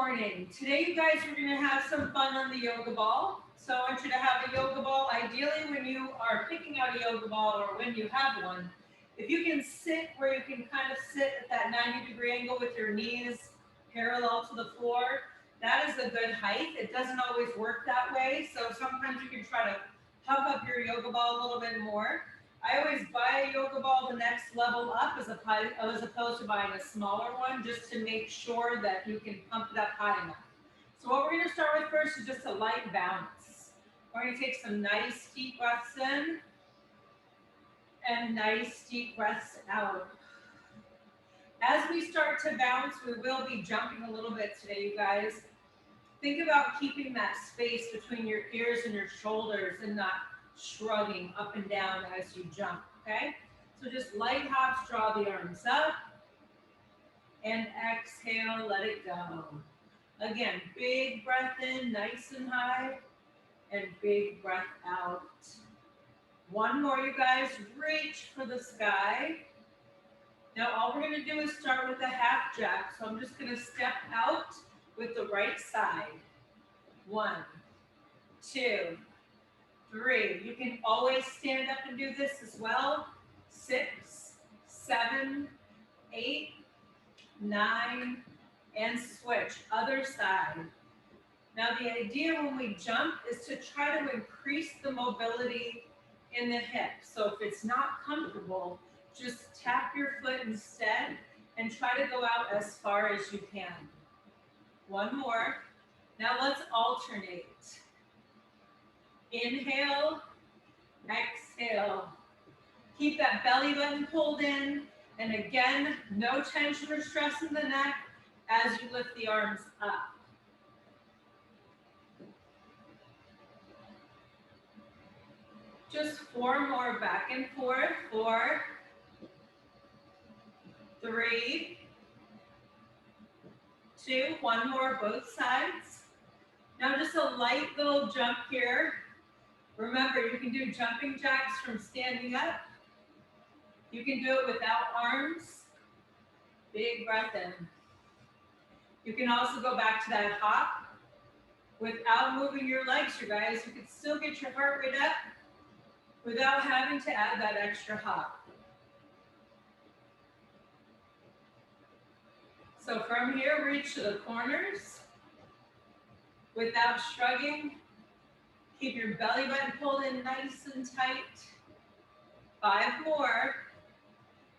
morning. Today, you guys, we're going to have some fun on the yoga ball. So I want you to have a yoga ball, ideally when you are picking out a yoga ball or when you have one. If you can sit where you can kind of sit at that 90-degree angle with your knees parallel to the floor, that is a good height. It doesn't always work that way, so sometimes you can try to pump up your yoga ball a little bit more. I always buy a yoga ball the next level up as opposed to buying a smaller one, just to make sure that you can pump it up high enough. So what we're going to start with first is just a light bounce. We're going to take some nice deep breaths in and nice deep breaths out. As we start to bounce, we will be jumping a little bit today, you guys. Think about keeping that space between your ears and your shoulders and not shrugging up and down as you jump, okay? So just light hops, draw the arms up, and exhale, let it go. Again, big breath in, nice and high, and big breath out. One more, you guys, reach for the sky. Now all we're gonna do is start with a half jack, so I'm just gonna step out with the right side. 1, 2, 3. You can always stand up and do this as well. 6, 7, 8, 9, and switch. Other side. Now the idea when we jump is to try to increase the mobility in the hip. So if it's not comfortable, just tap your foot instead and try to go out as far as you can. One more. Now let's alternate. Inhale, exhale. Keep that belly button pulled in. And again, no tension or stress in the neck as you lift the arms up. Just 4 more, back and forth. 4, 3, 2, 1 more, both sides. Now just a light little jump here. Remember, you can do jumping jacks from standing up. You can do it without arms. Big breath in. You can also go back to that hop without moving your legs, you guys. You can still get your heart rate up without having to add that extra hop. So from here, reach to the corners without shrugging. Keep your belly button pulled in nice and tight. 5 more.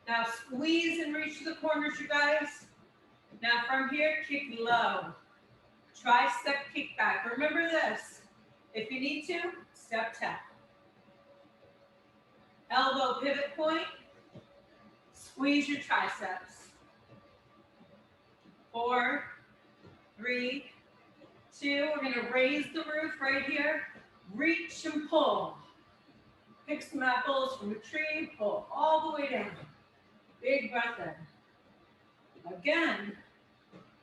Now squeeze and reach to the corners, you guys. Now from here, kick low. Tricep kick back. Remember this. If you need to, step tap. Elbow pivot point. Squeeze your triceps. 4, 3, 2. We're going to raise the roof right here. Reach and pull. Pick some apples from a tree. Pull all the way down. Big breath in. Again,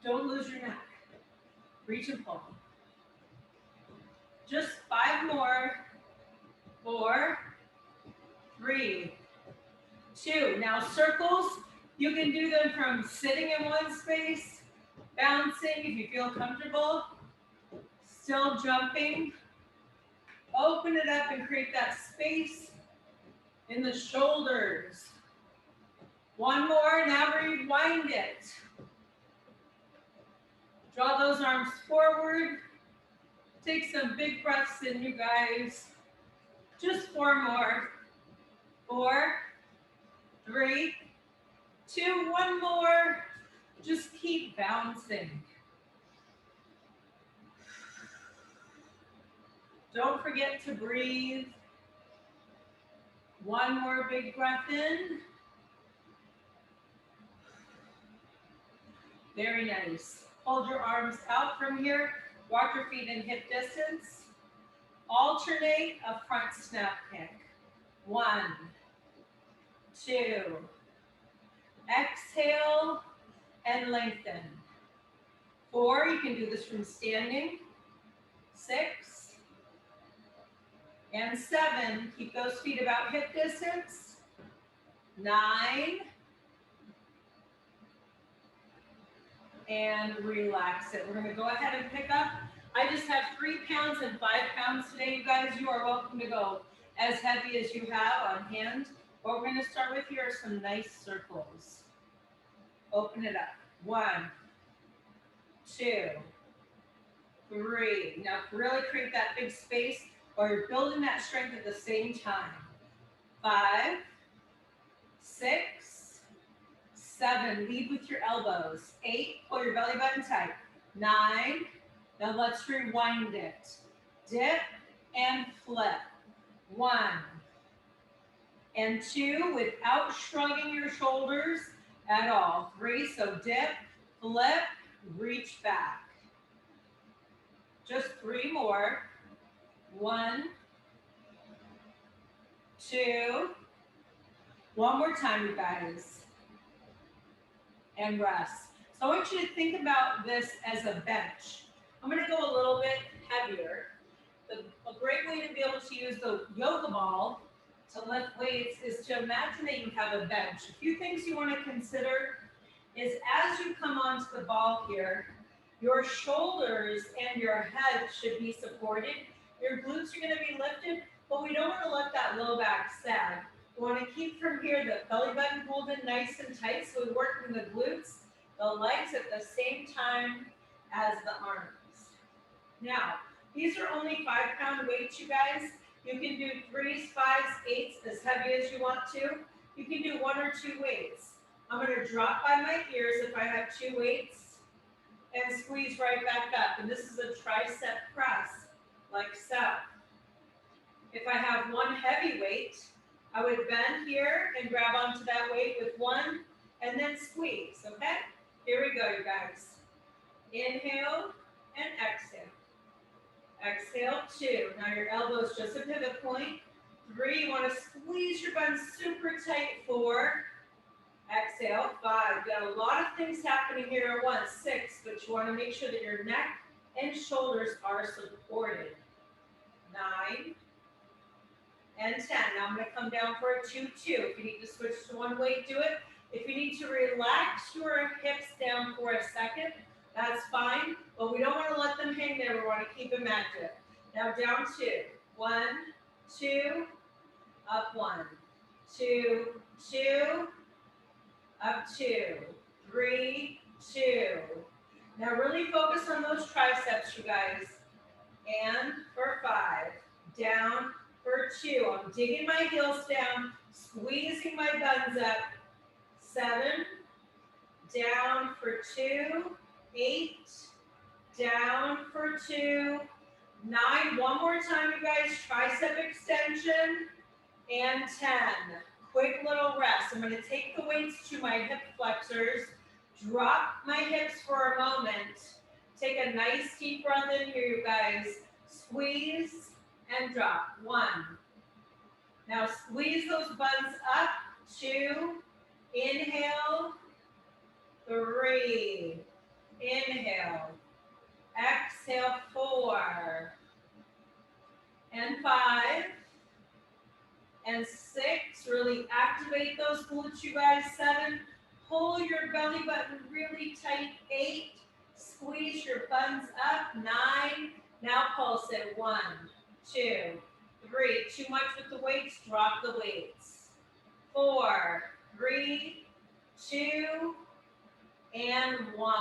don't lose your neck. Reach and pull. Just 5 more. 4, 3, 2. Now circles, you can do them from sitting in one space, bouncing if you feel comfortable, still jumping. Open it up and create that space in the shoulders. 1 more, now rewind it. Draw those arms forward. Take some big breaths in, you guys. Just 4 more. 4, 3, 2, 1 more. Just keep bouncing. Don't forget to breathe. 1 more big breath in. Very nice. Hold your arms out from here. Walk your feet in hip distance. Alternate a front snap kick. 1, 2. Exhale and lengthen. 4, you can do this from standing. 6 and 7. Keep those feet about hip distance. 9, and relax it. We're going to go ahead and pick up. I just have 3 pounds and 5 pounds today, you guys. You are welcome to go as heavy as you have on hand. What we're going to start with here are some nice circles. Open it up. 1, 2, 3. Now really create that big space while you're building that strength at the same time. 5, 6, 7. Lead with your elbows. 8. Pull your belly button tight. 9. Now let's rewind it. Dip and flip. 1 and 2 without shrugging your shoulders at all. 3. So dip, flip, reach back. Just 3 more. 1, 2. One more time, you guys. And rest. So I want you to think about this as a bench. I'm going to go a little bit heavier. A great way to be able to use the yoga ball to lift weights is to imagine that you have a bench. A few things you want to consider is as you come onto the ball here, your shoulders and your head should be supported. Your glutes are going to be lifted, but we don't want to let that low back sag. We want to keep from here the belly button pulled in nice and tight, so we work in the glutes, the legs at the same time as the arms. Now, these are only 5-pound weights, you guys. You can do 3s, 5s, 8s, as heavy as you want to. You can do 1 or 2 weights. I'm going to drop by my ears if I have 2 weights and squeeze right back up. And this is a tricep press, like so. If I have 1 heavy weight, I would bend here and grab onto that weight with 1 and then squeeze, okay? Here we go, you guys. Inhale and exhale. Exhale, 2. Now your elbow's just a pivot point. 3, you want to squeeze your buns super tight. 4. Exhale, 5. You got a lot of things happening here at once. 6, but you want to make sure that your neck and shoulders are supported. 9 and 10. Now I'm going to come down for a 2-2. If you need to switch to 1 weight, do it. If you need to relax your hips down for a second, that's fine, but we don't want to let them hang there. We want to keep them active. Now down 2. 1, 2, up 1, 2, 2, up 2, 3, 2. Now really focus on those triceps, you guys. And for 5, down for 2. I'm digging my heels down, squeezing my buns up. 7, down for 2, 8, down for 2, 9. One more time, you guys. Tricep extension. And 10. Quick little rest. I'm going to take the weights to my hip flexors. Drop my hips for a moment. Take a nice deep breath in here, you guys. Squeeze and drop. 1. Now squeeze those buns up. 2. Inhale. 3. Inhale. Exhale. 4. And 5. And 6. Really activate those glutes, you guys. 7. Pull your belly button really tight. 8. Squeeze your buns up. 9. Now pulse it. 1, 2, 3. Too much with the weights. Drop the weights. 4, 3, 2, and 1.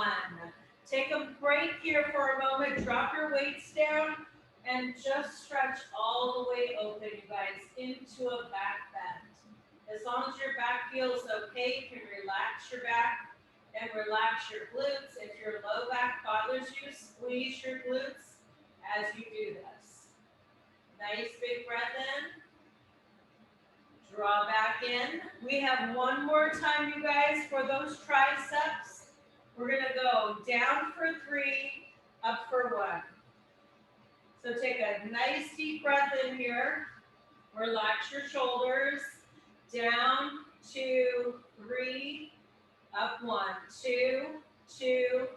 Take a break here for a moment. Drop your weights down and just stretch all the way open, you guys, into a back bend. As long as your back feels okay, you can relax your back and relax your glutes. If your low back bothers you, squeeze your glutes as you do this. Nice big breath in. Draw back in. We have 1 more time, you guys, for those triceps. We're going to go down for 3, up for 1. So take a nice deep breath in here. Relax your shoulders. Down, 2, 3, up 1, 2, 2,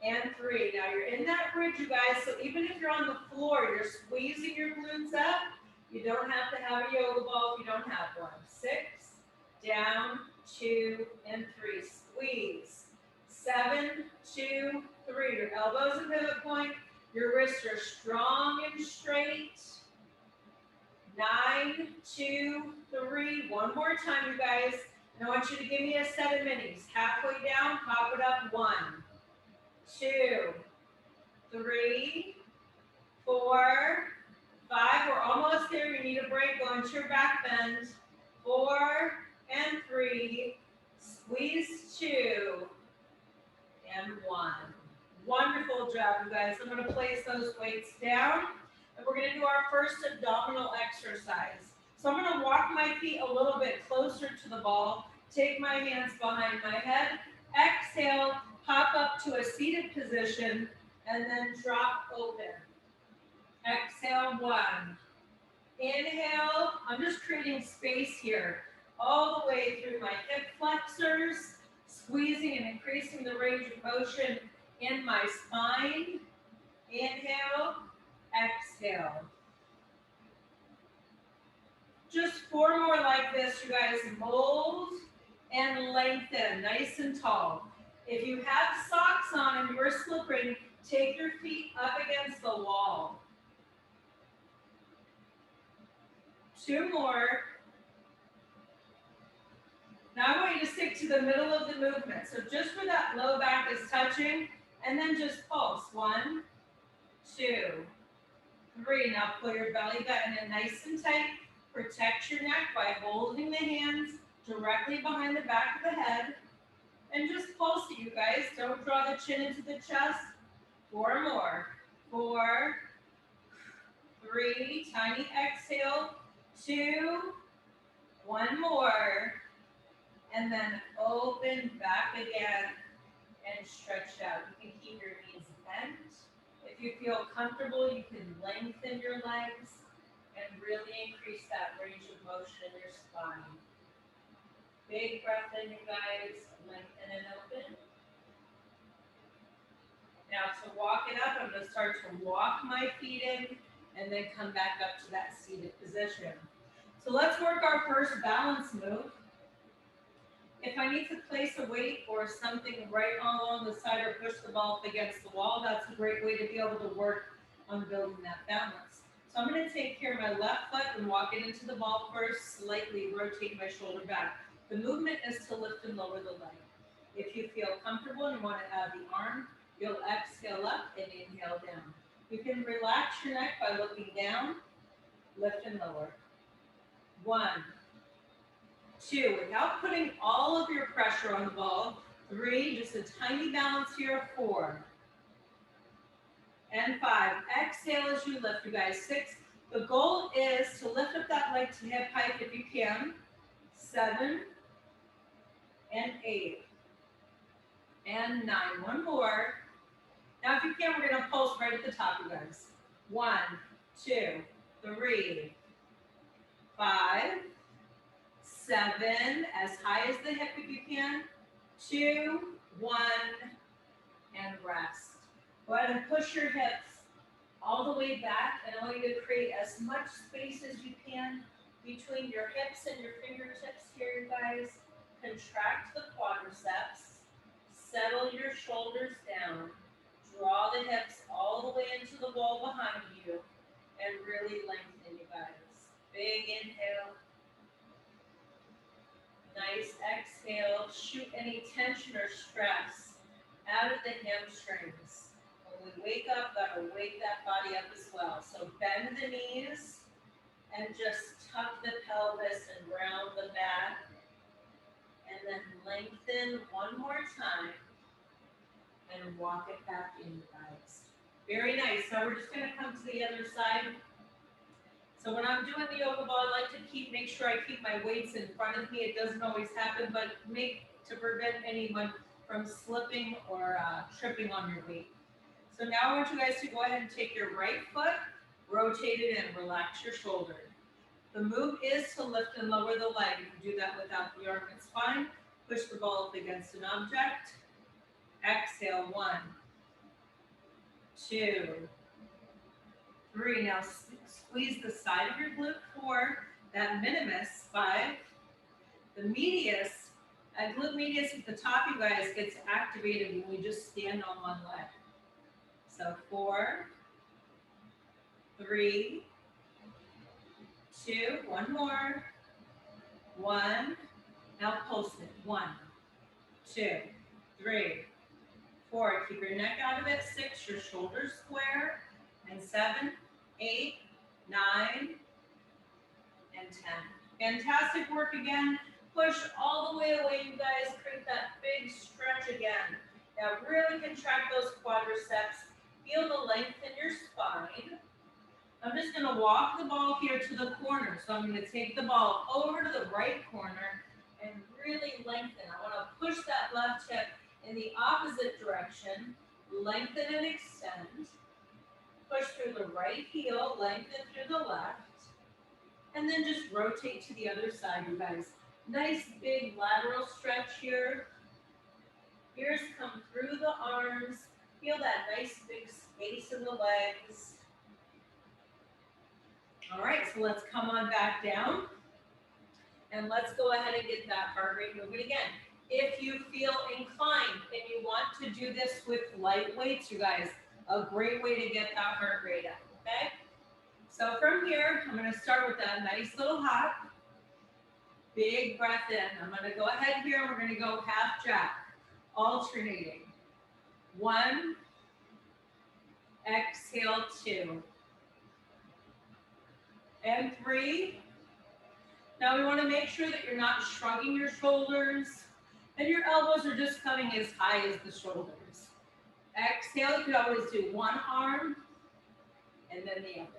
and 3. Now you're in that bridge, you guys, so even if you're on the floor, you're squeezing your glutes up. You don't have to have a yoga ball if you don't have one. 6, down, 2, and 3. Squeeze. 7, 2, 3. Your elbows at pivot point. Your wrists are strong and straight. 9, 2, 3. One more time, you guys. And I want you to give me a set of minis. Halfway down, pop it up. 1, 2, 3, 4, 5. We're almost there. You need a break. Go into your back bend. 4 and 3. Squeeze 2 and 1. Wonderful job, you guys. I'm going to place those weights down, and we're going to do our first abdominal exercise. So I'm going to walk my feet a little bit closer to the ball, take my hands behind my head, exhale, pop up to a seated position, and then drop open. Exhale, 1. Inhale, I'm just creating space here, all the way through my hip flexors, squeezing and increasing the range of motion in my spine. Inhale, exhale. Just 4 more like this, you guys. Mold and lengthen, nice and tall. If you have socks on and you're slipping, take your feet up against the wall. 2 more. Now I want you to stick to the middle of the movement. So just where that low back is touching, and then just pulse. 1, 2, 3. Now pull your belly button in nice and tight. Protect your neck by holding the hands directly behind the back of the head. And just pulse it, you guys. Don't draw the chin into the chest. 4 more. 4, 3. Tiny exhale. 2. 1 more. And then open back again and stretch out. You can keep your knees bent. If you feel comfortable, you can lengthen your legs and really increase that range of motion in your spine. Big breath in, you guys. Lengthen and open. Now to walk it up, I'm going to start to walk my feet in and then come back up to that seated position. So let's work our first balance move. If I need to place a weight or something right along the side or push the ball up against the wall, that's a great way to be able to work on building that balance. So I'm going to take care of my left foot and walk it into the ball first, slightly rotate my shoulder back. The movement is to lift and lower the leg. If you feel comfortable and want to add the arm, you'll exhale up and inhale down. You can relax your neck by looking down, lift and lower. 1, 2, without putting all of your pressure on the ball. 3, just a tiny balance here. 4 and 5. Exhale as you lift, you guys. 6, the goal is to lift up that leg to hip height if you can. 7 and 8 and 9. 1 more. Now if you can, we're going to pulse right at the top, you guys. 1, 2, 3, 5, 7, as high as the hip if you can. 2, 1, and rest. Go ahead and push your hips all the way back, and I want you to create as much space as you can between your hips and your fingertips here, you guys. Contract the quadriceps. Settle your shoulders down. Draw the hips all the way into the wall behind you, and really lengthen, you guys. Big inhale. Nice exhale. Shoot any tension or stress out of the hamstrings. When we wake up, gotta wake that body up as well. So bend the knees and just tuck the pelvis and round the back. And then lengthen 1 more time and walk it back in, guys. Very nice. Now we're just gonna come to the other side. So when I'm doing the yoga ball, I like to make sure I keep my weights in front of me. It doesn't always happen, but to prevent anyone from slipping or tripping on your weight. So now I want you guys to go ahead and take your right foot, rotate it in, relax your shoulder. The move is to lift and lower the leg. You can do that without the arm and spine. Push the ball up against an object. Exhale, 1, 2, 3. Now squeeze the side of your glute. 4, that minimus. 5, the medius, That glute medius at the top, you guys, gets activated when we just stand on one leg. So 4, 3, 2, one more, 1. Now pulse it. 1, 2, 3, 4. Keep your neck out of it. 6, your shoulders square. And 7, 8, 9, and 10. Fantastic work again. Push all the way away, you guys. Create that big stretch again. Now really contract those quadriceps. Feel the length in your spine. I'm just going to walk the ball here to the corner. So I'm going to take the ball over to the right corner and really lengthen. I want to push that left hip in the opposite direction. Lengthen and extend. Push through the right heel, lengthen through the left. And then just rotate to the other side, you guys. Nice big lateral stretch here. Ears come through the arms. Feel that nice big space in the legs. All right, so let's come on back down. And let's go ahead and get that heart rate moving again. If you feel inclined and you want to do this with light weights, you guys, a great way to get that heart rate up, okay? So from here, I'm going to start with that nice little hop. Big breath in. I'm going to go ahead here and we're going to go half jack, alternating. 1, exhale 2, and 3. Now we want to make sure that you're not shrugging your shoulders and your elbows are just coming as high as the shoulders. Exhale, you could always do one arm and then the other.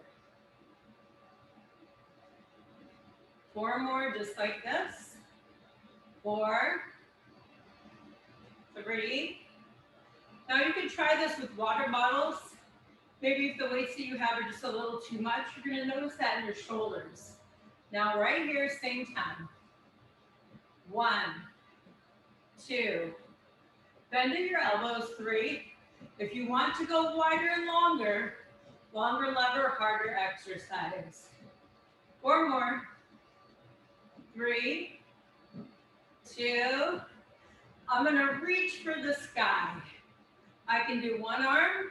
4 more, just like this. 4, 3. Now you can try this with water bottles. Maybe if the weights that you have are just a little too much, you're going to notice that in your shoulders. Now right here, same time. 1, 2. Bend at your elbows. 3. If you want to go wider and longer lever, harder exercise. 4 more. 3, 2. I'm going to reach for the sky. I can do one arm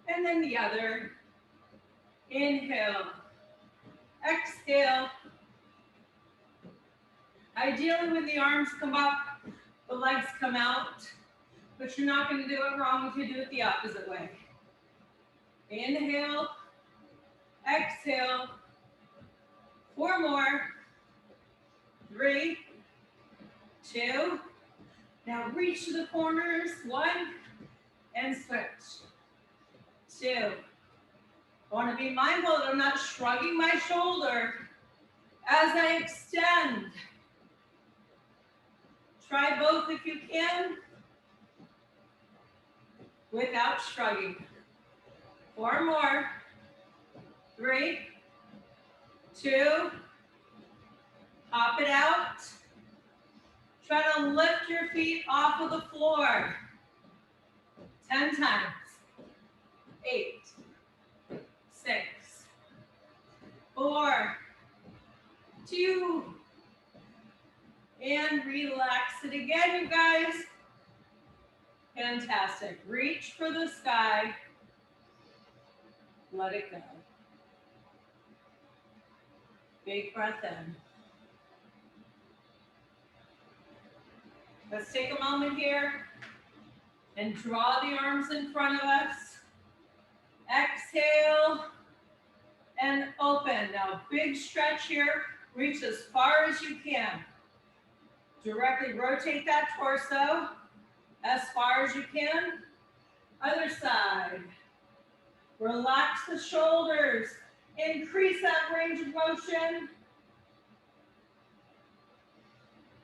and then the other. Inhale. Exhale. Ideally, when the arms come up, the legs come out, but you're not going to do it wrong if you do it the opposite way. Inhale. Exhale. 4 more. 3, 2. Now reach to the corners. 1, and switch. 2. I want to be mindful that I'm not shrugging my shoulder as I extend. Try both if you can, without shrugging. 4 more. 3, 2. Hop it out. Try to lift your feet off of the floor. 10 times. 8, 6, 4, 2, and relax it again, you guys. Fantastic. Reach for the sky. Let it go. Big breath in. Let's take a moment here and draw the arms in front of us. Exhale and open. Now, big stretch here. Reach as far as you can. Directly rotate that torso as far as you can. Other side. Relax the shoulders. Increase that range of motion.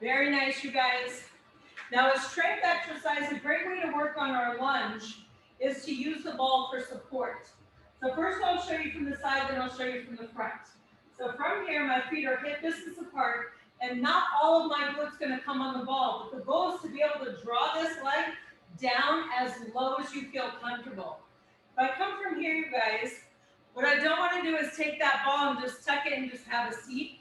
Very nice, you guys. Now, a strength exercise, a great way to work on our lunge is to use the ball for support. So first I'll show you from the side, then I'll show you from the front. So from here, my feet are hip distance apart, and not all of my glutes going to come on the ball, but the goal is to be able to draw this leg down as low as you feel comfortable. If I come from here, you guys, what I don't want to do is take that ball and just tuck it and just have a seat.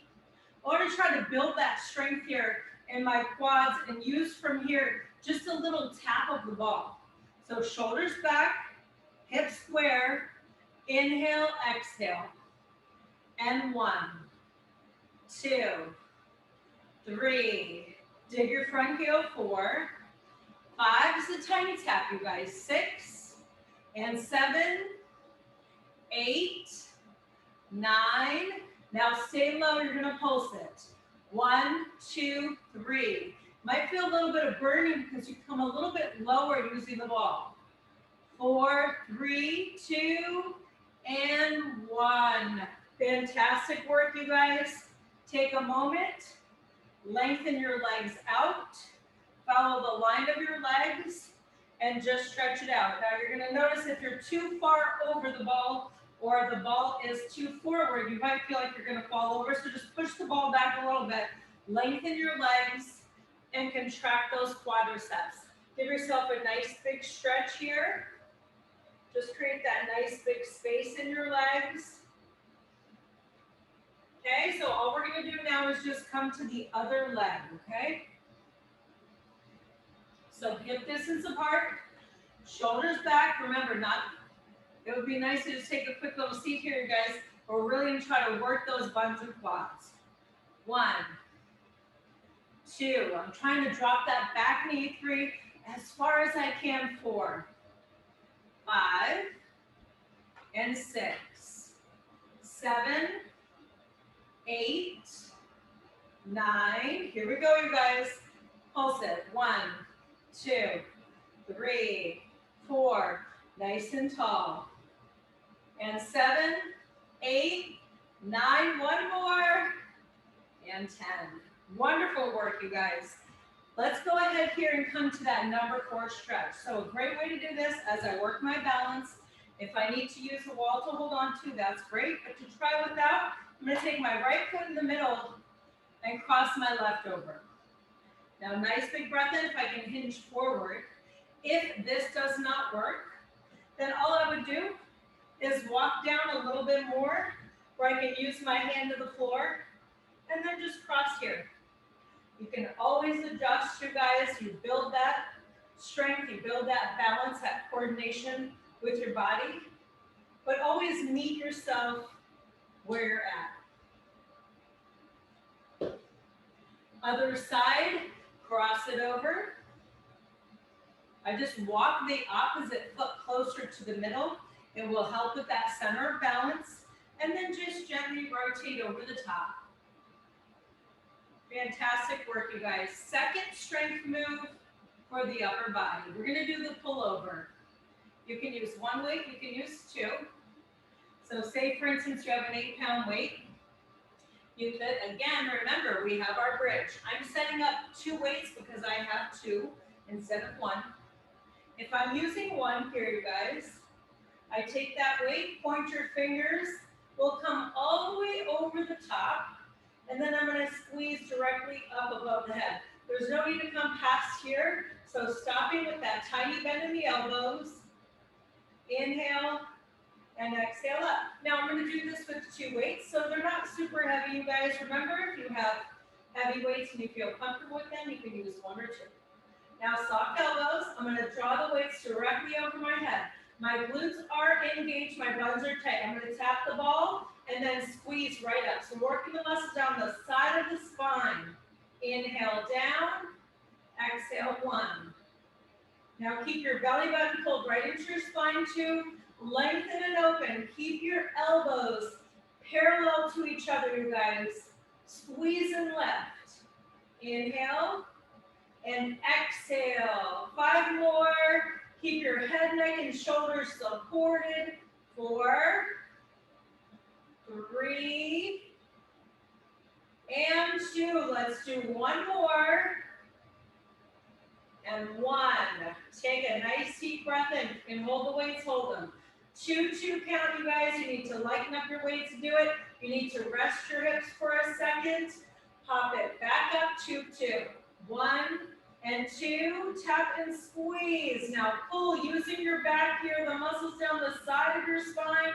I want to try to build that strength here in my quads and use from here just a little tap of the ball. So shoulders back, hips square, inhale, exhale. And 1, 2, 3. Dig your front heel, 4. 5 is a tiny tap, you guys. 6 and 7, 8, 9. Now stay low, you're gonna pulse it. 1, 2, 3. Might feel a little bit of burning because you come a little bit lower using the ball. 4, 3, 2, and 1. Fantastic work, you guys. Take a moment, lengthen your legs out, follow the line of your legs, and just stretch it out. Now you're gonna notice if you're too far over the ball or the ball is too forward, you might feel like you're gonna fall over, so just push the ball back a little bit, lengthen your legs, and contract those quadriceps. Give yourself a nice big stretch here. Just create that nice big space in your legs. Okay, so all we're gonna do now is just come to the other leg, okay? So hip distance apart, shoulders back. Remember, it would be nice to just take a quick little seat here, you guys. We're really gonna try to work those buns and quads. 1, 2, I'm trying to drop that back knee. 3, as far as I can. 4, 5, and 6, 7, 8, 9. Here we go, you guys. Pulse it. 1, 2, 3, 4. Nice and tall. And 7, 8, 9. One more. And 10. Wonderful work, you guys. Let's go ahead here and come to that number 4 stretch. So a great way to do this as I work my balance. If I need to use the wall to hold on to, that's great. But to try without, I'm going to take my right foot in the middle and cross my left over. Now, nice big breath in if I can hinge forward. If this does not work, then all I would do is walk down a little bit more where I can use my hand to the floor and then just cross here. You can always adjust, you guys. You build that strength, you build that balance, that coordination with your body, but always meet yourself where you're at. Other side, cross it over. I just walk the opposite foot closer to the middle. It will help with that center of balance. And then just gently rotate over the top. Fantastic work, you guys. Second strength move for the upper body. We're going to do the pullover. You can use 1 weight, you can use 2. So say, for instance, you have an 8-pound weight. You could, again, remember, we have our bridge. I'm setting up 2 weights because I have 2 instead of 1. If I'm using 1 here, you guys, I take that weight, point your fingers, will come all the way over the top, and then I'm going to squeeze directly up above the head. There's no need to come past here, so stopping with that tiny bend in the elbows, inhale, and exhale up. Now I'm going to do this with 2 weights, so they're not super heavy, you guys. Remember, if you have heavy weights and you feel comfortable with them, you can use 1 or 2. Now soft elbows, I'm going to draw the weights directly over my head. My glutes are engaged, my buns are tight. I'm going to tap the ball and then squeeze right up. So working the muscles down the side of the spine. Inhale down, exhale 1. Now keep your belly button pulled right into your spine too. Lengthen and open. Keep your elbows parallel to each other, you guys. Squeeze and lift. Inhale and exhale. 5 more. Keep your head, neck, and shoulders supported. 4, 3, and 2. Let's do 1 more. And 1. Take a nice deep breath in. And hold the weights, hold them. 2 count, you guys. You need to lighten up your weights to do it. You need to rest your hips for a second. Pop it back up, 2. 1 and 2. Tap and squeeze. Now pull, using your back here, the muscles down the side of your spine.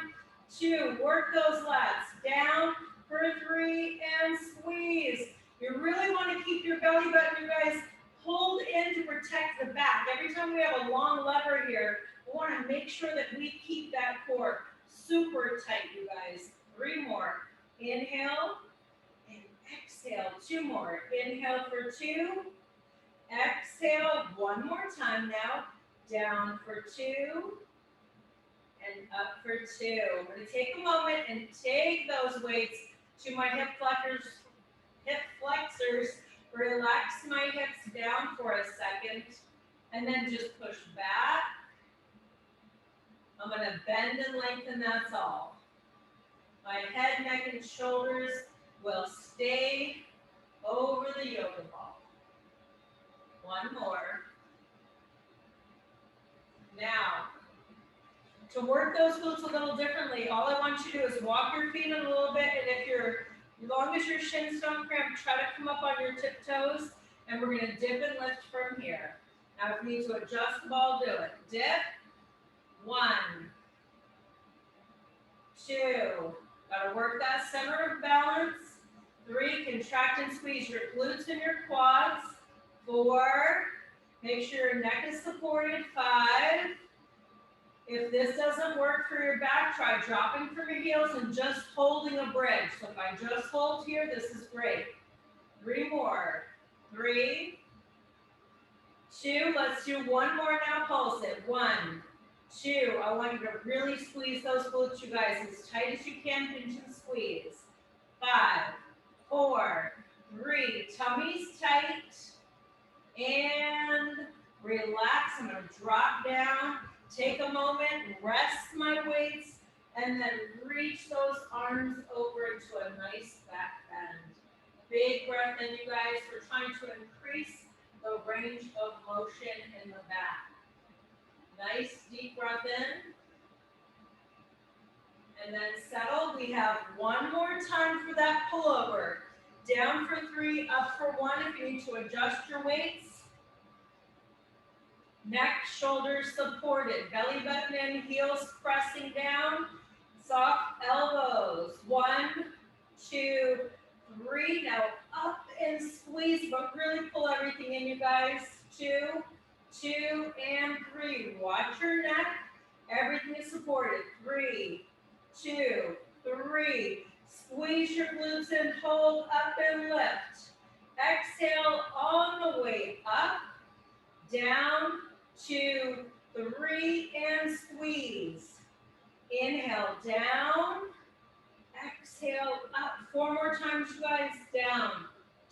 2. Work those lats. Down for 3 and squeeze. You really want to keep your belly button, you guys, pulled in to protect the back. Every time we have a long lever here, we want to make sure that we keep that core super tight, you guys. 3 more. Inhale and exhale. 2 more. Inhale for 2. Exhale. 1 more time now. Down for 2. And up for 2. I'm going to take a moment and take those weights to my hip flexors. Relax my hips down for a second. And then just push back. I'm going to bend and lengthen, that's all. My head, neck, and shoulders will stay over the yoga ball. 1 more. Now, to work those glutes a little differently, all I want you to do is walk your feet a little bit, and as long as your shins don't cramp, try to come up on your tiptoes, and we're going to dip and lift from here. Now, if you need to adjust the ball, do it. Dip. 1, 2. Got to work that center of balance. 3, contract and squeeze your glutes and your quads. 4, make sure your neck is supported. 5, if this doesn't work for your back, try dropping from your heels and just holding a bridge. So if I just hold here, this is great. 3 more. 3, 2, let's do 1 more now, pulse it. 1, 2, I want you to really squeeze those glutes, you guys, as tight as you can, pinch and squeeze. 5, 4, 3, tummy's tight, and relax. I'm going to drop down, take a moment, rest my weights, and then reach those arms over into a nice back bend. Big breath in, you guys. We're trying to increase the range of motion in the back. Nice deep breath in. And then settle. We have 1 more time for that pullover. Down for 3, up for 1 if you need to adjust your weights. Neck, shoulders supported. Belly button in, heels pressing down. Soft elbows. 1, 2, 3. Now up and squeeze, but really pull everything in, you guys. 2, 2, and 3. Watch your neck. Everything is supported. 3, 2, 3. Squeeze your glutes and hold up and lift. Exhale on the way up. Down, 2, 3, and squeeze. Inhale down. Exhale up. 4 more times, you guys. Down,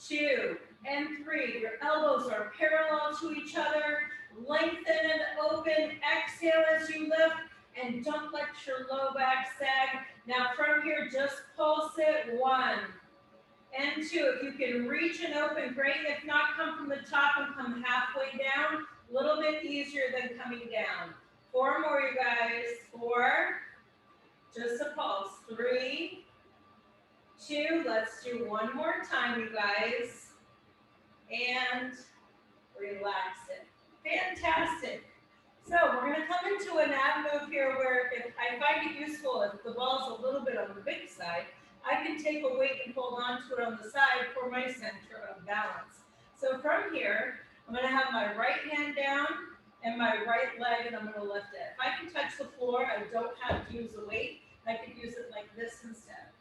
2, and 3. Your elbows are parallel to each other. Lengthen and open. Exhale as you lift. And don't let your low back sag. Now from here, just pulse it. 1 and 2. If you can reach and open, great. If not, come from the top and come halfway down. A little bit easier than coming down. 4 more, you guys. 4. Just a pulse. 3, 2. Let's do 1 more time, you guys. And relax it. Fantastic. So we're going to come into an ab move here where if I find it useful, if the ball's a little bit on the big side, I can take a weight and hold on to it on the side for my center of balance. So from here, I'm going to have my right hand down and my right leg, and I'm going to lift it. If I can touch the floor, I don't have to use a weight. I could use it like this instead.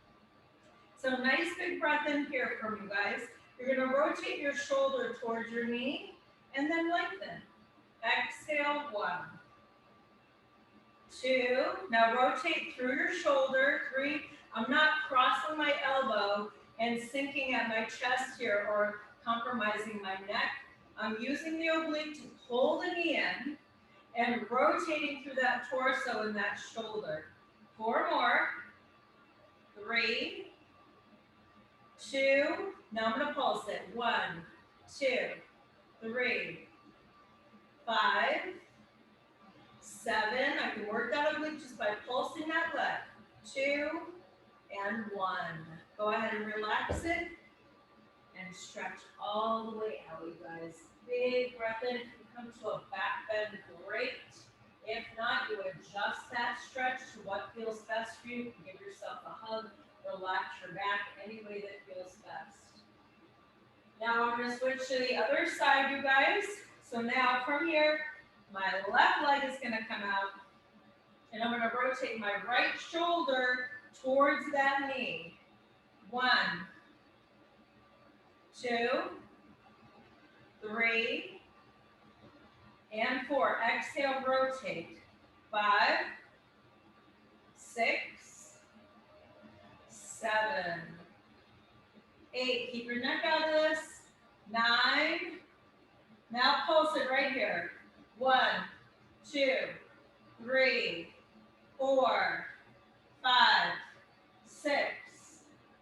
So nice big breath in here from you guys. You're going to rotate your shoulder towards your knee and then lengthen. Exhale, 1, 2. Now rotate through your shoulder. 3. I'm not crossing my elbow and sinking at my chest here or compromising my neck. I'm using the oblique to pull the knee in and rotating through that torso and that shoulder. 4 more. 3, 2. Now I'm going to pulse it. 1, 2, 3, 5, 7. I can work that oblique just by pulsing that leg. 2 and 1. Go ahead and relax it and stretch all the way out, you guys. Big breath in. If you come to a back bend, great. If not, you adjust that stretch to what feels best for you. You can give yourself a hug, relax your back any way that feels best. Now I'm going to switch to the other side, you guys. So now from here, my left leg is going to come out, and I'm going to rotate my right shoulder towards that knee. 1, 2, 3, and 4. Exhale, rotate. 5, 6, 7, 8. Keep your neck out of this. 9. Now pulse it right here. 1, 2, 3, 4, 5, 6,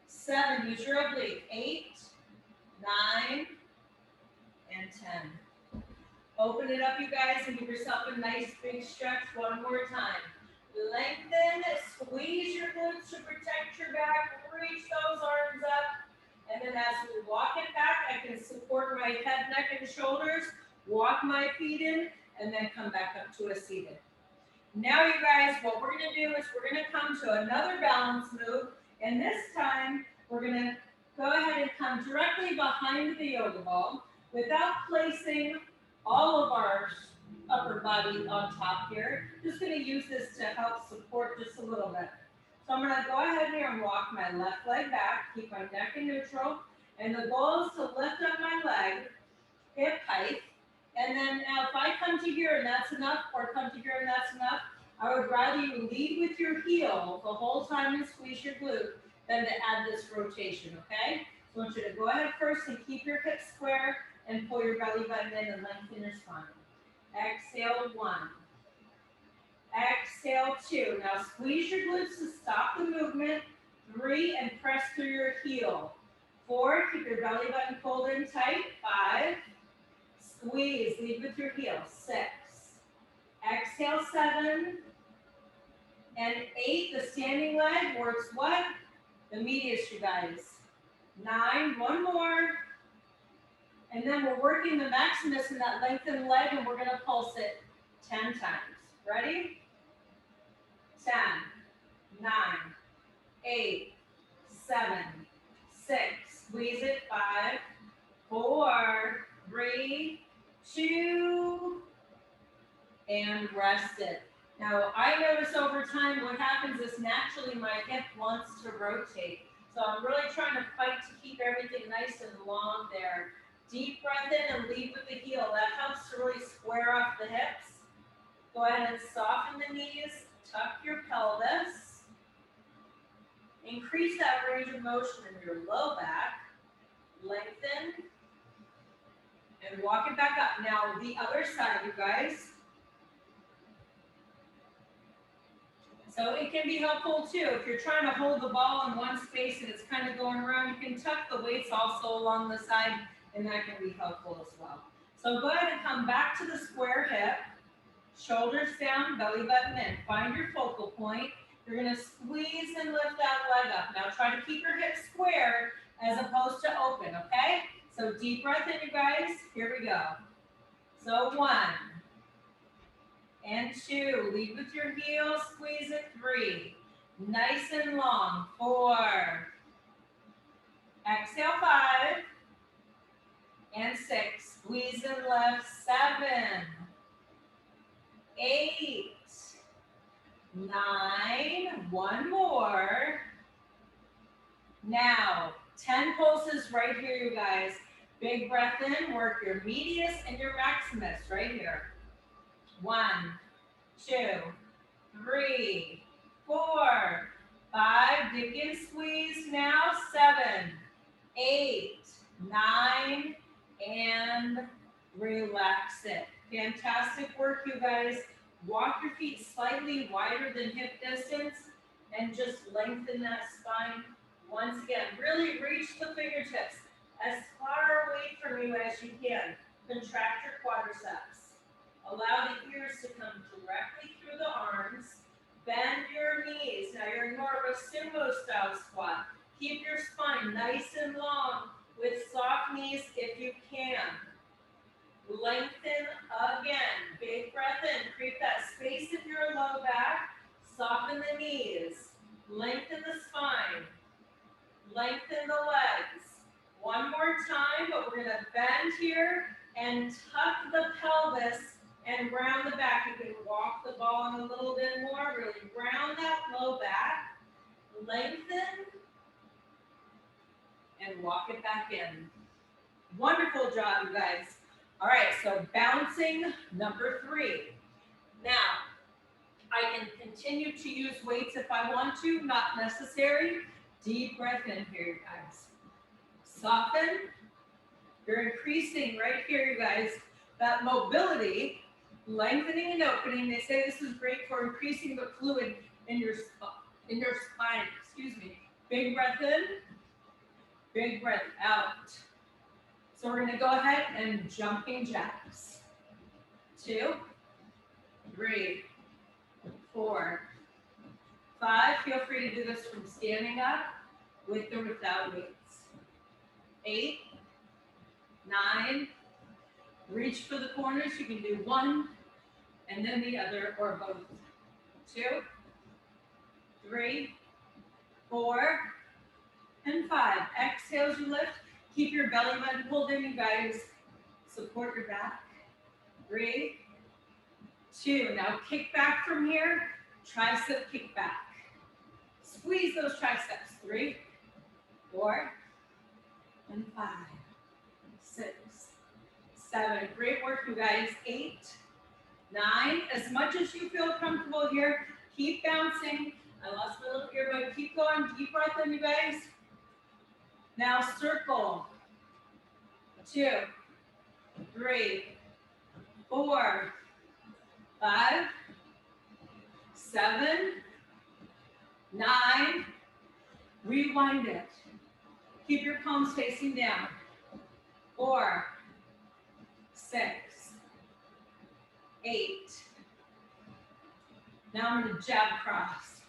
7. Use your oblique. 8, 9, and 10. Open it up, you guys, and give yourself a nice big stretch one more time. Lengthen, squeeze your glutes to protect your back. Reach those arms up. And then as we walk it back, I can support my head, neck, and shoulders, walk my feet in, and then come back up to a seated. Now, you guys, what we're going to do is we're going to come to another balance move. And this time, we're going to go ahead and come directly behind the yoga ball without placing all of our upper body on top here. Just going to use this to help support just a little bit. So I'm going to go ahead here and walk my left leg back, keep my neck in neutral, and the goal is to lift up my leg, hip height, and then now if I come to here and that's enough, or come to here and that's enough, I would rather you lead with your heel the whole time and squeeze your glute than to add this rotation, okay? So I want you to go ahead first and keep your hips square and pull your belly button in and lengthen your spine. Exhale, 1. Exhale, 2. Now squeeze your glutes to stop the movement. 3, and press through your heel. 4, keep your belly button pulled in tight. 5, squeeze, lead with your heel. 6, exhale, 7, and 8. The standing leg works what? The medius, you guys. 9, one more. And then we're working the maximus in that lengthened leg, and we're going to pulse it 10 times. Ready? 10, 9, 8, 7, 6. Squeeze it. 5, 4, 3, 2, and rest it. Now, I notice over time what happens is naturally my hip wants to rotate. So I'm really trying to fight to keep everything nice and long there. Deep breath in and lead with the heel. That helps to really square off the hips. Go ahead and soften the knees. Tuck your pelvis. Increase that range of motion in your low back. Lengthen. And walk it back up. Now, the other side, you guys. So it can be helpful too. If you're trying to hold the ball in one space and it's kind of going around, you can tuck the weights also along the side, and that can be helpful as well. So go ahead and come back to the square hip. Shoulders down, belly button in. Find your focal point. You're going to squeeze and lift that leg up. Now try to keep your hips square as opposed to open, okay? So deep breath in, you guys. Here we go. So 1 and 2. Lead with your heels. Squeeze it. 3. Nice and long. 4. Exhale. 5 and 6. Squeeze and lift. 7. 8, 9, one more. Now, 10 pulses right here, you guys. Big breath in, work your medius and your maximus right here. 1, 2, 3, 4, 5, dig in, squeeze now. 7, 8, 9, and relax it. Fantastic work, you guys. Walk your feet slightly wider than hip distance and just lengthen that spine. Once again, really reach the fingertips as far away from you as you can. Contract your quadriceps. Allow the ears to come directly through the arms. Bend your knees. Now you're in more of a sumo style squat. Keep your spine nice and long with soft knees if you can. Lengthen again. Big breath in. Create that space in your low back. Soften the knees. Lengthen the spine. Lengthen the legs. One more time, but we're gonna bend here and tuck the pelvis and round the back. You can walk the ball in a little bit more, really round that low back, lengthen, and walk it back in. Wonderful job, you guys. All right, so bouncing number 3. Now, I can continue to use weights if I want to, not necessary. Deep breath in here, you guys. Soften. You're increasing right here, you guys, that mobility, lengthening and opening. They say this is great for increasing the fluid in your spine. Excuse me. Big breath in, big breath out. So we're going to go ahead and jumping jacks. 2, 3, 4, 5. Feel free to do this from standing up with or without weights. 8, 9. Reach for the corners. You can do one and then the other or both. 2, 3, 4, and 5. Exhale as you lift. Keep your belly button pulled in, you guys. Support your back. 3, 2. Now kick back from here. Tricep kick back. Squeeze those triceps. 3, 4, and 5, 6, 7. Great work, you guys. 8, 9. As much as you feel comfortable here, keep bouncing. I lost my little earbud. Keep going. Deep breath in, you guys. Now circle. 2, 3, 4, 5, 7, 9. Rewind it. Keep your palms facing down. 4, 6, 8. Now I'm going to jab cross.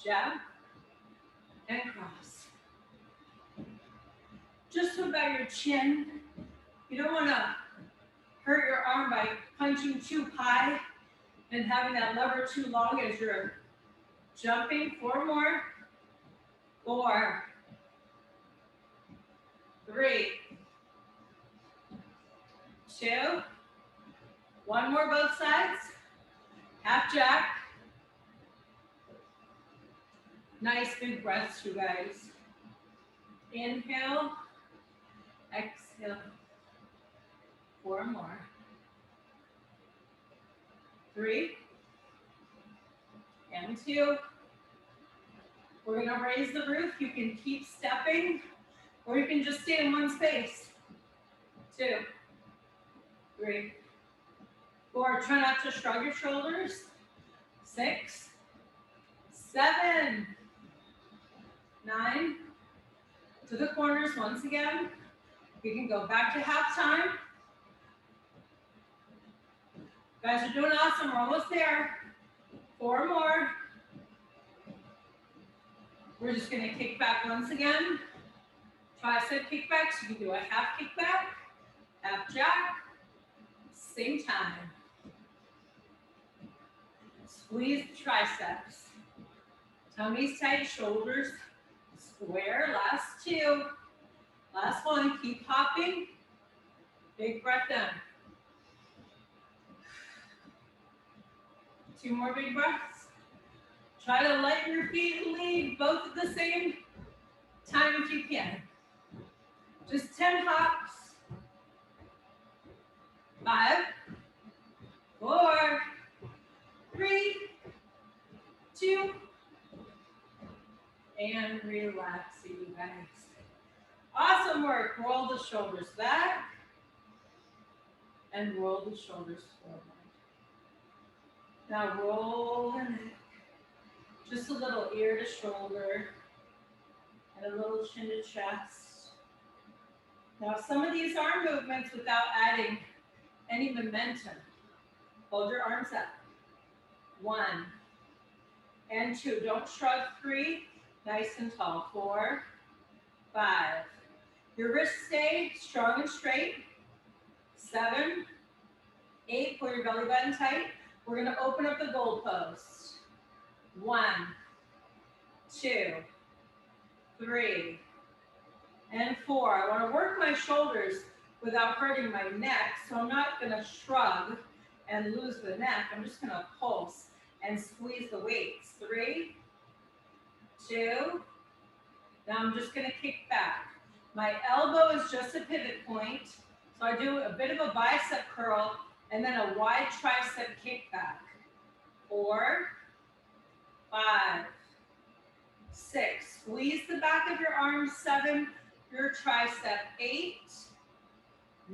Jab and cross. Just so about your chin. You don't want to hurt your arm by punching too high and having that lever too long as you're jumping. 4 more. 4, 3, 2. 1 more both sides. Half jack. Nice big breaths, you guys. Inhale. Exhale. 4 more. 3 and 2. We're going to raise the roof. You can keep stepping or you can just stay in one space. 2, 3, 4. Try not to shrug your shoulders. 6, 7, 9. To the corners once again. You can go back to half time. You guys are doing awesome. We're almost there. 4 more. We're just going to kick back once again. Tricep kickbacks. You can do a half kickback, half jack, same time. Squeeze the triceps. Tummy's tight, shoulders square. Last 2. Last 1. Keep hopping. Big breath in. 2 more big breaths. Try to lighten your feet and lead both at the same time if you can. Just 10 hops. 5, 4, 3, 2, and relax, you guys. Awesome work. Roll the shoulders back and roll the shoulders forward. Now roll the neck. Just a little ear to shoulder and a little chin to chest. Now some of these arm movements without adding any momentum. Hold your arms up. 1 and 2. Don't shrug. 3. Nice and tall. 4, 5. Your wrists stay strong and straight. 7, 8. Pull your belly button tight. We're going to open up the goalpost. 1, 2, 3, and 4. I want to work my shoulders without hurting my neck, so I'm not going to shrug and lose the neck. I'm just going to pulse and squeeze the weights. 3, 2. Now I'm just going to kick back. My elbow is just a pivot point, so I do a bit of a bicep curl and then a wide tricep kickback. 4, 5, 6. Squeeze the back of your arm. 7, your tricep. 8,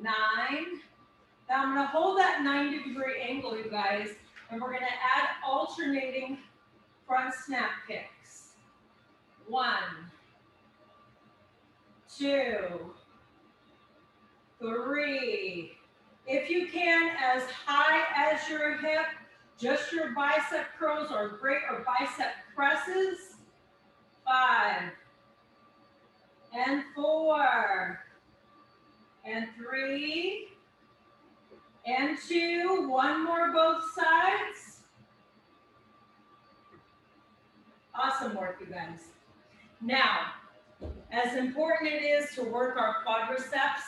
9. Now I'm going to hold that 90-degree angle, you guys, and we're going to add alternating front snap kicks. 1, 2, 3. If you can, as high as your hip, just your bicep curls are great, or bicep presses. 5, and 4, and 3, and 2. One more, both sides. Awesome work, you guys. Now, as important it is to work our quadriceps,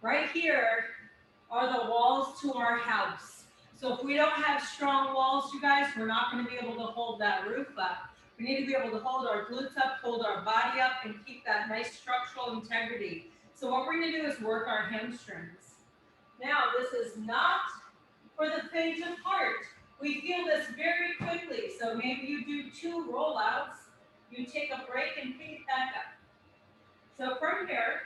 right here are the walls to our house. So if we don't have strong walls, you guys, we're not going to be able to hold that roof up. We need to be able to hold our glutes up, hold our body up, and keep that nice structural integrity. So what we're going to do is work our hamstrings. Now, this is not for the faint of heart. We feel this very quickly. So maybe you do 2 rollouts, you take a break and pick it back up. So from here,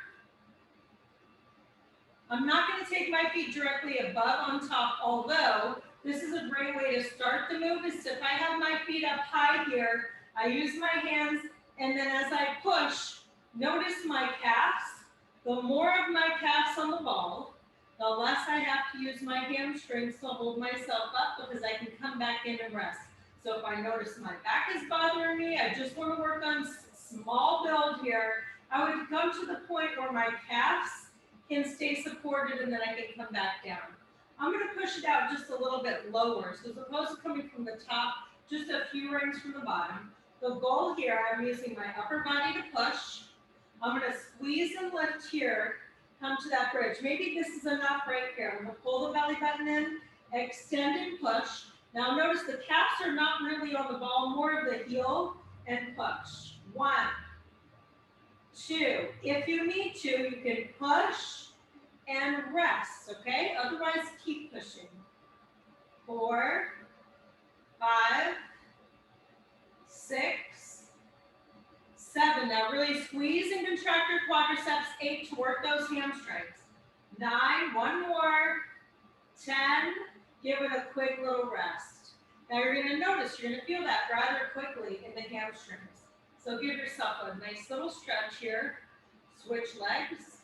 I'm not going to take my feet directly above on top, although this is a great way to start the move. Is if I have my feet up high here, I use my hands, and then as I push, notice my calves. The more of my calves on the ball, the less I have to use my hamstrings to hold myself up, because I can come back in and rest. So if I notice my back is bothering me, I just want to work on small build here. I would come to the point where my calves can stay supported, and then I can come back down. I'm going to push it out just a little bit lower. So as opposed to coming from the top, just a few rings from the bottom. The goal here, I'm using my upper body to push. I'm going to squeeze and lift here, come to that bridge. Maybe this is enough right here. I'm going to pull the belly button in, extend and push. Now notice the calves are not really on the ball, more of the heel and push. 1, 2. If you need to, you can push and rest, okay? Otherwise, keep pushing. 4, 5, 6, 7. Now really squeeze and contract your quadriceps. 8, to work those hamstrings. 9, one more. 10, give it a quick little rest. Now you're going to notice, you're going to feel that rather quickly in the hamstrings. So give yourself a nice little stretch here. Switch legs.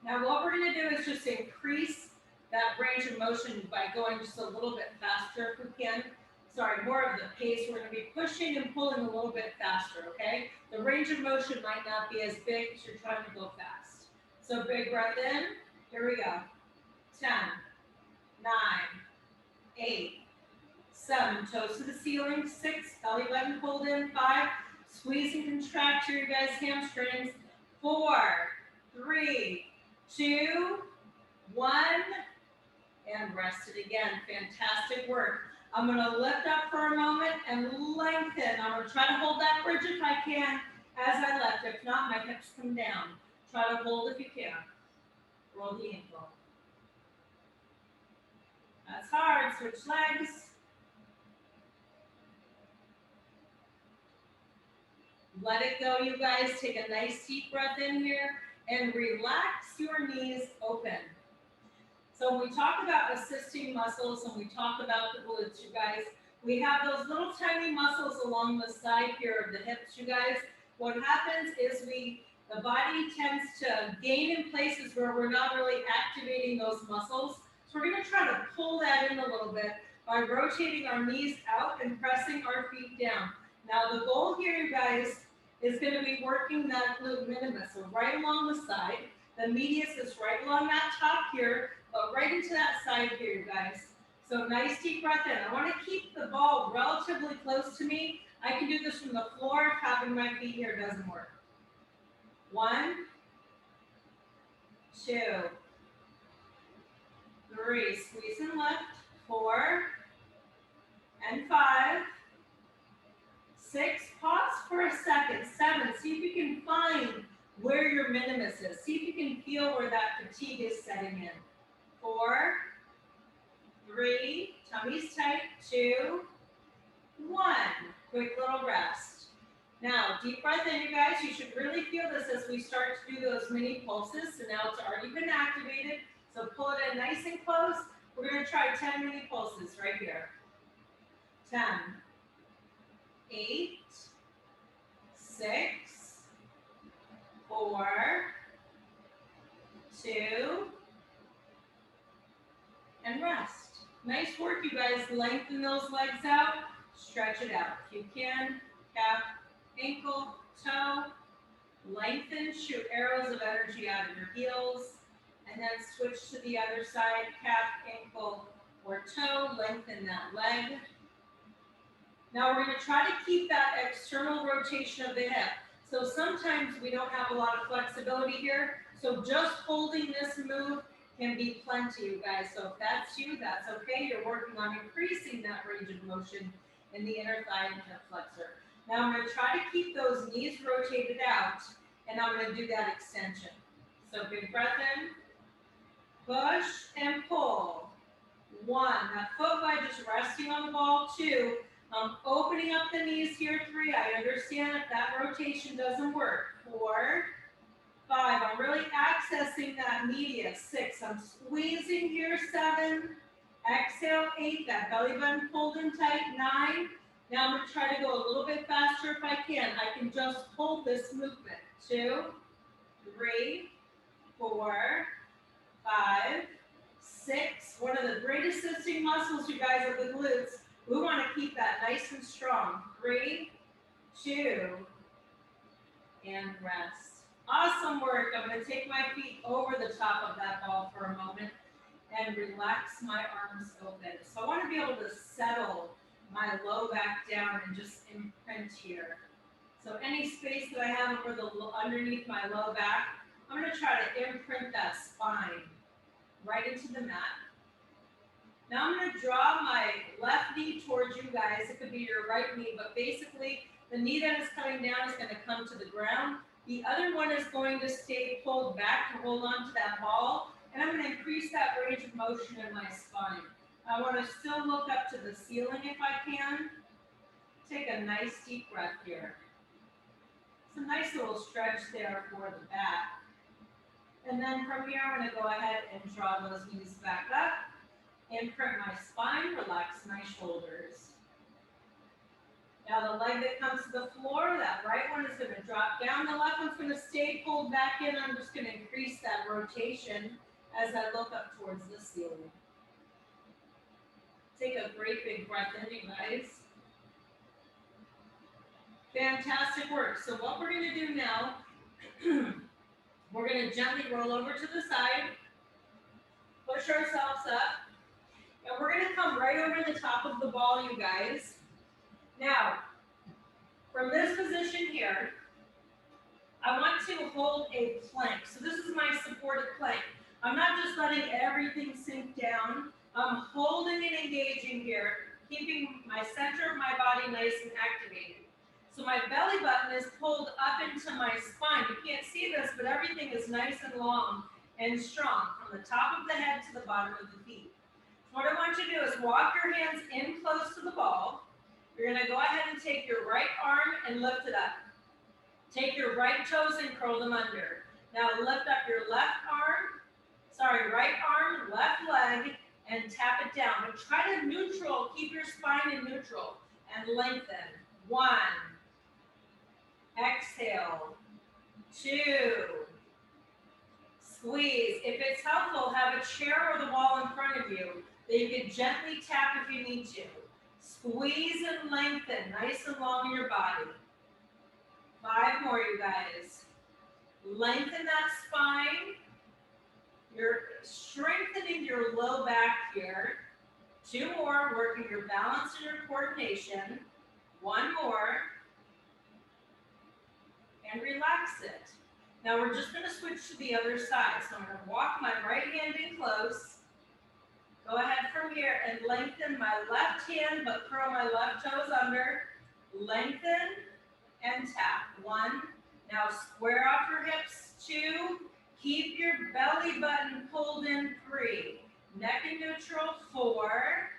Now what we're going to do is just increase that range of motion by going just a little bit faster if we can. Sorry, more of the pace. We're going to be pushing and pulling a little bit faster, okay? The range of motion might not be as big because you're trying to go fast. So big breath in. Here we go. 10, 9, 8, 7, toes to the ceiling. 6, belly button pulled in. 5, squeeze and contract here, you guys, hamstrings. 4, 3, 2, 1, and rest it again. Fantastic work. I'm going to lift up for a moment and lengthen. I'm going to try to hold that bridge if I can as I lift. If not, my hips come down. Try to hold if you can. Roll the ankle. That's hard. Switch legs. Let it go, you guys. Take a nice deep breath in here and relax your knees open. So when we talk about assisting muscles and we talk about the glutes, you guys, we have those little tiny muscles along the side here of the hips, you guys. What happens is the body tends to gain in places where we're not really activating those muscles. So we're going to try to pull that in a little bit by rotating our knees out and pressing our feet down. Now the goal here, you guys, is going to be working that glute minimus. So right along the side. The medius is right along that top here, but right into that side here, you guys. So nice deep breath in. I want to keep the ball relatively close to me. I can do this from the floor if having my feet here doesn't work. 1, 2, 3. Squeeze and lift. 4 and 5. 6. Pause for a second. 7. See if you can find where your minimus is. See if you can feel where that fatigue is setting in. 4, 3, tummy's tight. 2, 1. Quick little rest. Now, deep breath in, you guys. You should really feel this as we start to do those mini pulses. So now it's already been activated. So pull it in nice and close. We're going to try 10 mini pulses right here. 10, 8, 6, 4, 2, and rest. Nice work, you guys. Lengthen those legs out. Stretch it out. If you can, calf, ankle, toe. Lengthen, shoot arrows of energy out of your heels. And then switch to the other side, calf, ankle, or toe. Lengthen that leg. Now we're going to try to keep that external rotation of the hip. So sometimes we don't have a lot of flexibility here. So just holding this move can be plenty, you guys. So if that's you, that's okay. You're working on increasing that range of motion in the inner thigh and hip flexor. Now I'm going to try to keep those knees rotated out, and I'm going to do that extension. So big breath in, push and pull. 1, that foot wide just resting on the ball. 2, I'm opening up the knees here. 3, I understand if that rotation doesn't work. 4, 5, I'm really accessing that media. 6, I'm squeezing here. 7, exhale. 8, that belly button pulled in tight. 9, now I'm going to try to go a little bit faster if I can. I can just hold this movement. 2, 3, 4, 5, 6. One of the great assisting muscles, you guys, are the glutes. We want to keep that nice and strong. 3, 2, and rest. Awesome work. I'm going to take my feet over the top of that ball for a moment and relax my arms open. So I want to be able to settle my low back down and just imprint here. So any space that I have over the underneath my low back, I'm going to try to imprint that spine right into the mat. Now I'm going to draw my left knee towards you guys. It could be your right knee, but basically the knee that is coming down is going to come to the ground. The other one is going to stay pulled back to hold on to that ball, and I'm going to increase that range of motion in my spine. I want to still look up to the ceiling if I can. Take a nice deep breath here. It's a nice little stretch there for the back. And then from here, I'm going to go ahead and draw those knees back up. Imprint my spine, relax my shoulders. Now the leg that comes to the floor, that right one is going to drop down. The left one's going to stay pulled back in. I'm just going to increase that rotation as I look up towards the ceiling. Take a great big breath in, you guys. Fantastic work. So what we're going to do now, we're going to gently roll over to the side, push ourselves up, and we're going to come right over the top of the ball, you guys. Now, from this position here, I want to hold a plank. So this is my supported plank. I'm not just letting everything sink down. I'm holding and engaging here, keeping my center of my body nice and activated. So my belly button is pulled up into my spine. You can't see this, but everything is nice and long and strong from the top of the head to the bottom of the feet. So what I want you to do is walk your hands in close to the ball. You're going to go ahead and take your right arm and lift it up. Take your right toes and curl them under. Now lift up your right arm, left leg, and tap it down. But try to neutral, keep your spine in neutral, and lengthen. 1. Exhale. 2. Squeeze. If it's helpful, have a chair or the wall in front of you that you can gently tap if you need to. Squeeze and lengthen, nice and long in your body. 5 more, you guys. Lengthen that spine. You're strengthening your low back here. 2 more, working your balance and your coordination. 1 more. And relax it. Now we're just going to switch to the other side. So I'm going to walk my right hand in close. Go ahead from here and lengthen my left hand, but curl my left toes under. Lengthen and tap. 1. Now square off your hips. 2. Keep your belly button pulled in. 3. Neck in neutral. 4.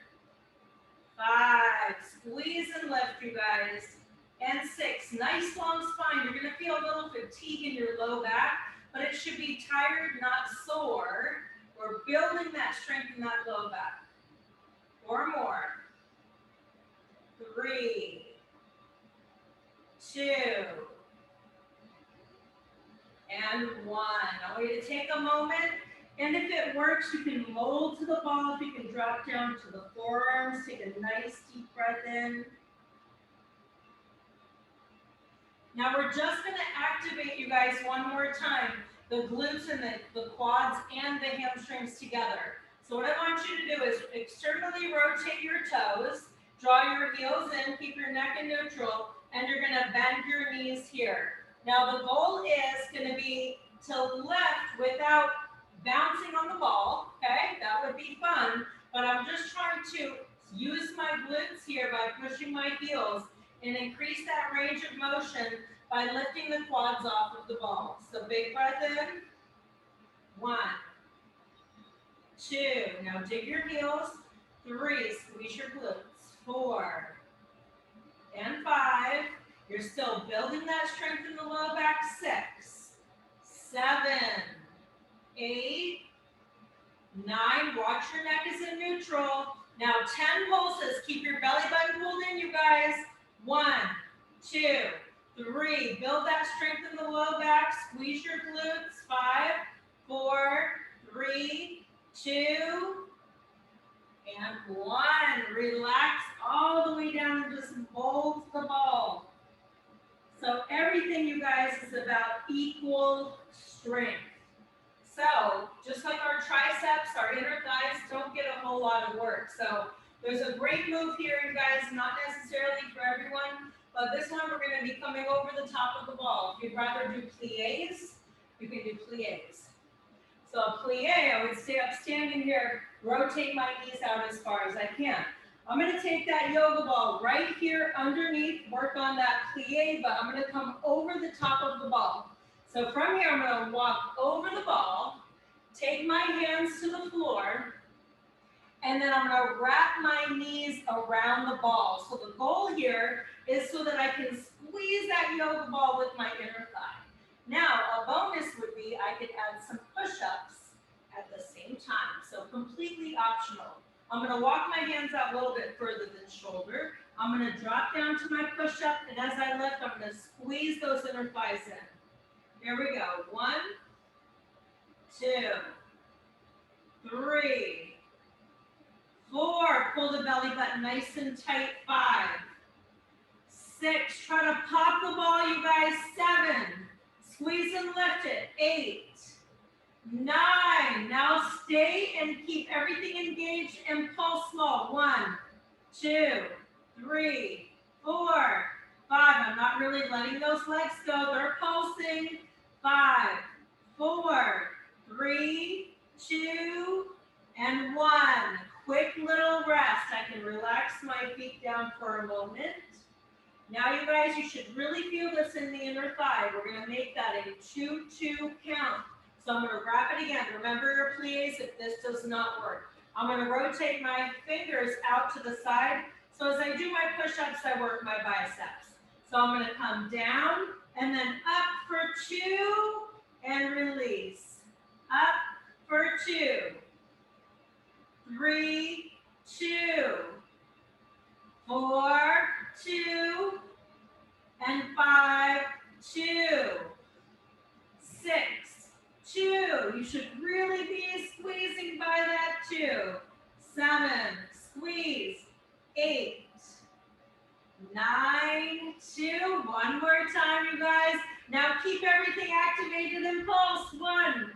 5. Squeeze and lift, you guys. And 6. Nice long spine. You're going to feel a little fatigue in your low back, but it should be tired, not sore. We're building that strength in that low back. 4 more. 3, 2, and 1. I want you to take a moment, and if it works, you can roll to the ball. If you can drop down to the forearms, take a nice deep breath in. Now we're just going to activate, you guys, one more time, the glutes and the quads and the hamstrings together. So what I want you to do is externally rotate your toes, draw your heels in, keep your neck in neutral, and you're going to bend your knees here. Now the goal is going to be to lift without bouncing on the ball, okay? That would be fun, but I'm just trying to use my glutes here by pushing my heels and increase that range of motion by lifting the quads off of the ball. So big breath in. 1, 2. Now dig your heels. 3. Squeeze your glutes. 4 and 5. You're still building that strength in the low back. 6, 7, 8, 9. Watch your neck is in neutral. Now 10 pulses. Keep your belly button pulled in, you guys. 1, 2, 3. Build that strength in the low back. Squeeze your glutes. 5, 4, 3, 2, and 1. Relax all the way down and just mold the ball. So everything, you guys, is about equal strength. So just like our triceps, our inner thighs don't get a whole lot of work. So there's a great move here, you guys, not necessarily for everyone, but this one we're going to be coming over the top of the ball. If you'd rather do plies, you can do plies. So a plie, I would stay up standing here, rotate my knees out as far as I can. I'm going to take that yoga ball right here underneath, work on that plie, but I'm going to come over the top of the ball. So from here, I'm going to walk over the ball, take my hands to the floor, and then I'm going to wrap my knees around the ball. So the goal here is so that I can squeeze that yoga ball with my inner thigh. Now, a bonus would be I could add some push-ups at the same time. So completely optional. I'm going to walk my hands out a little bit further than shoulder. I'm going to drop down to my push-up, and as I lift, I'm going to squeeze those inner thighs in. Here we go. 1, 2, 3, 4. Pull the belly button nice and tight. 5, 6. Try to pop the ball, you guys. 7. Squeeze and lift it. 8, 9. Now stay and keep everything engaged and pulse slow. 1, 2, 3, 4, 5. I'm not really letting those legs go. They're pulsing. 5, 4, 3, 2, and 1. Quick little rest. I can relax my feet down for a moment. Now, you guys, you should really feel this in the inner thigh. We're going to make that a 2-2 count. So I'm going to wrap it again. Remember your plies if this does not work. I'm going to rotate my fingers out to the side. So as I do my push-ups, I work my biceps. So I'm going to come down and then up for 2 and release. Up for 2, 3, 2, 4, 2, and 5, 2, 6, 2. You should really be squeezing by that 2. 7, squeeze. 8, 9, 2. One more time, you guys. Now keep everything activated and pulse. 1,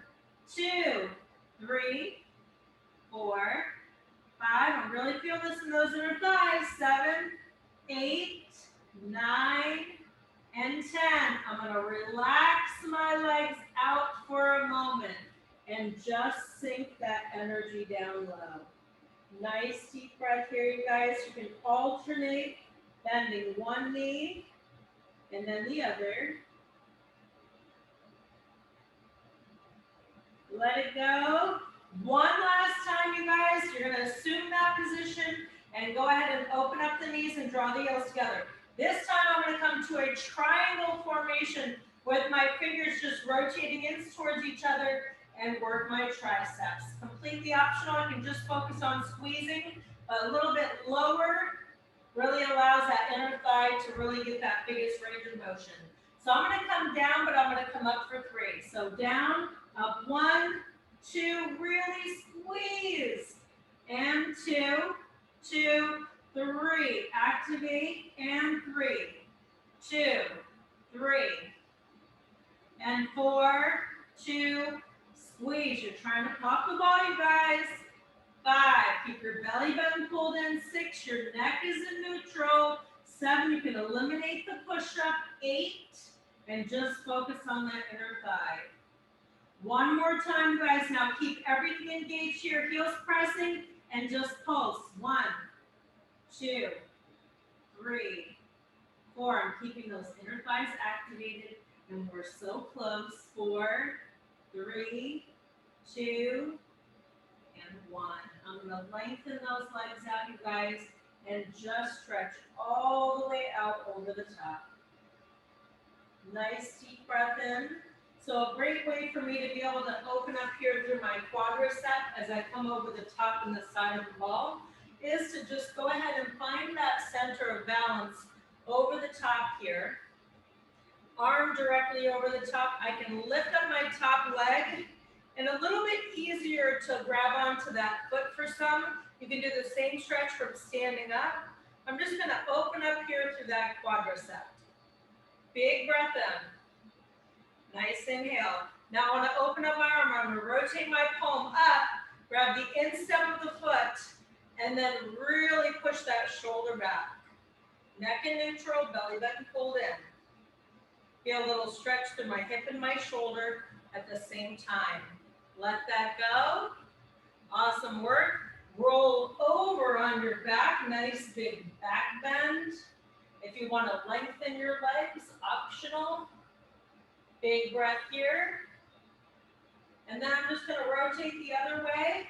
2, 3, 4, 5. I really feel this in those inner thighs. 7, 8, 9, and 10. I'm going to relax my legs out for a moment and just sink that energy down low. Nice deep breath here, you guys. You can alternate bending one knee and then the other. Let it go. One last time, you guys. You're going to assume that position and go ahead and open up the knees and draw the heels together. This time I'm going to come to a triangle formation with my fingers just rotating in towards each other and work my triceps. Completely optional. I can just focus on squeezing a little bit lower. Really allows that inner thigh to really get that biggest range of motion. So I'm going to come down, but I'm going to come up for 3. So down, up 1, 2, really squeeze. And 2, 2, 3. Activate and 3, 2, 3. And 4, 2, squeeze. You're trying to pop the ball, you guys. 5, keep your belly button pulled in. 6, your neck is in neutral. 7, you can eliminate the push-up. 8, and just focus on that inner thigh. One more time, guys. Now keep everything engaged here. Heels pressing and just pulse. 1, 2, 3, 4. I'm keeping those inner thighs activated, and we're so close. 4, 3, 2, and 1. I'm going to lengthen those legs out, you guys, and just stretch all the way out over the top. Nice deep breath in. So a great way for me to be able to open up here through my quadricep as I come over the top and the side of the ball is to just go ahead and find that center of balance over the top here. Arm directly over the top. I can lift up my top leg, and a little bit easier to grab onto that foot for some. You can do the same stretch from standing up. I'm just going to open up here through that quadricep. Big breath in. Nice inhale. Now I want to open up my arm. I'm going to rotate my palm up, grab the instep of the foot, and then really push that shoulder back. Neck in neutral, belly button pulled in. Feel a little stretch through my hip and my shoulder at the same time. Let that go. Awesome work. Roll over on your back. Nice big back bend. If you want to lengthen your legs, optional. Big breath here. And then I'm just going to rotate the other way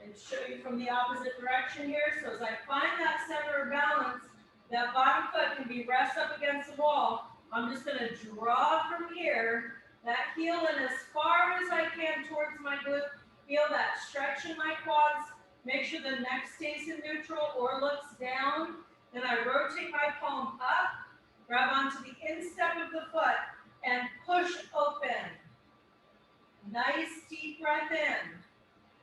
and show you from the opposite direction here. So as I find that center of balance, that bottom foot can be rest up against the wall. I'm just going to draw from here, that heel in as far as I can towards my glute. Feel that stretch in my quads. Make sure the neck stays in neutral or looks down. Then I rotate my palm up, grab onto the instep of the foot, and push open. Nice deep breath in.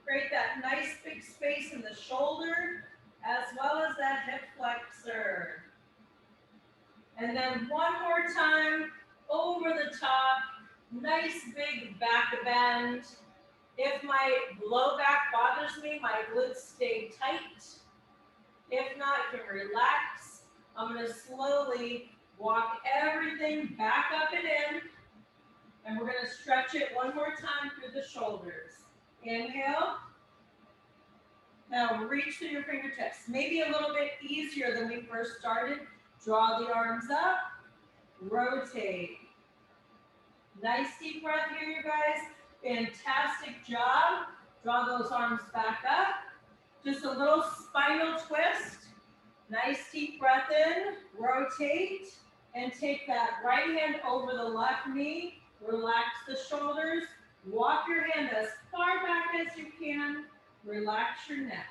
Create that nice big space in the shoulder as well as that hip flexor. And then one more time, over the top, nice big back bend. If my low back bothers me, my glutes stay tight. If not, you can relax. I'm going to slowly walk everything back up and in. And we're going to stretch it one more time through the shoulders. Inhale. Now reach through your fingertips. Maybe a little bit easier than we first started. Draw the arms up. Rotate. Nice deep breath here, you guys. Fantastic job. Draw those arms back up. Just a little spinal twist. Nice deep breath in. Rotate. And take that right hand over the left knee. Relax the shoulders. Walk your hand as far back as you can. Relax your neck.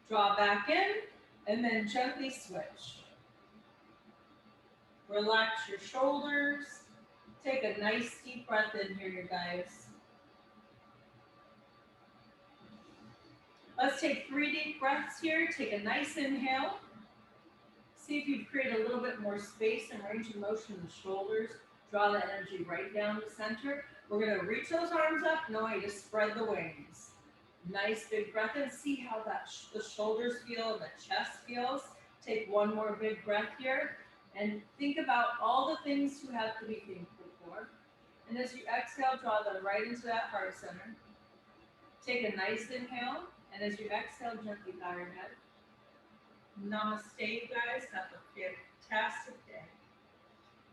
Draw back in and then gently switch. Relax your shoulders. Take a nice deep breath in here, you guys. Let's take 3 deep breaths here. Take a nice inhale. See if you create a little bit more space and range of motion in the shoulders. Draw the energy right down the center. We're going to reach those arms up, knowing to spread the wings. Nice big breath in. See how the shoulders feel and the chest feels. take one more big breath here and think about all the things you have to be thankful for. And as you exhale, draw them right into that heart center. Take a nice inhale, and as you exhale, gently bow your head. Namaste, guys.